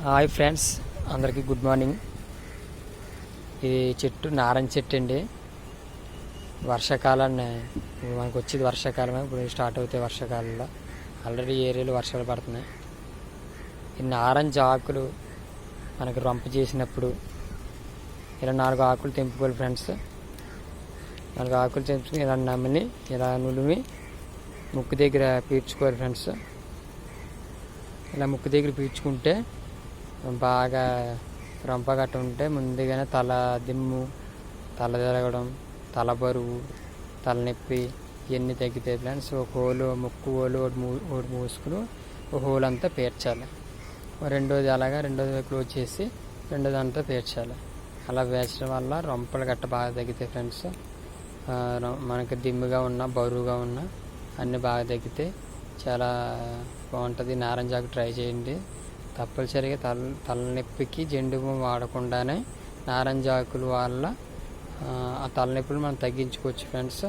Hi friends, అందరికీ good morning. ఇది చెట్టు నారింజ చెట్టు అండి. వర్షాకాలాన్ని మనకు వచ్చేది వర్షాకాలమే, ఇప్పుడు స్టార్ట్ అవుతాయి వర్షాకాలంలో. ఆల్రెడీ ఏరియాలో వర్షాలు పడుతున్నాయి. ఈ నారింజ ఆకులు మనకి రొంప చేసినప్పుడు ఇలా 4 ఆకులు తెంపుకోవాలి ఫ్రెండ్స్. 4 ఆకులు తెంపుకుని ఇలా నమిలి ఇలా నులిమి ముక్కు దగ్గర పీల్చుకోవాలి ఫ్రెండ్స్. ఇలా ముక్కు దగ్గర పీల్చుకుంటే బాగా రొంప గట్ట ఉంటే ముందుగానే తల దిమ్ము, తల తిరగడం, తల బరువు, తలనొప్పి ఇవన్నీ తగ్గుతాయి ఫ్రెండ్స్. ఒక హోలు ముక్కు హోలు ఒకటి మూసుకుని ఒక హోల్ అంతా పేర్చాలి. రెండోది అలాగా రెండోది క్లోజ్ చేసి రెండోది అంతా పేర్చాలి. అలా పేర్చడం వల్ల రొంపలు గట్ట బాగా తగ్గుతాయి ఫ్రెండ్స్. మనకి దిమ్ముగా ఉన్నా బరువుగా ఉన్నా అన్నీ బాగా తగ్గితే చాలా బాగుంటుంది. నారింజాకు ట్రై చేయండి. తప్పనిసరిగా తలనొప్పికి జెండు వాడకుండానే నారింజ ఆకుల వల్ల ఆ తలనొప్పులు మనం తగ్గించుకోవచ్చు ఫ్రెండ్స్.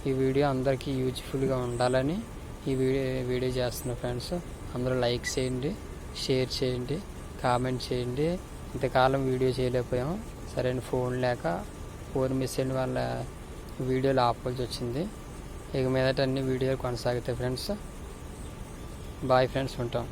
ఈ వీడియో అందరికీ యూజ్ఫుల్గా ఉండాలని ఈ వీడియో చేస్తున్నాం ఫ్రెండ్స్. అందరూ లైక్ చేయండి, షేర్ చేయండి, కామెంట్ చేయండి. ఇంతకాలం వీడియో చేయలేకపోయాం, సరైన ఫోన్ లేక ఫోన్ మిస్ అయిన వాళ్ళ వీడియోలు ఆపాల్సి వచ్చింది. ఇక మీదట అన్ని వీడియోలు కొనసాగుతాయి ఫ్రెండ్స్. బాయ్ ఫ్రెండ్స్, ఉంటాం.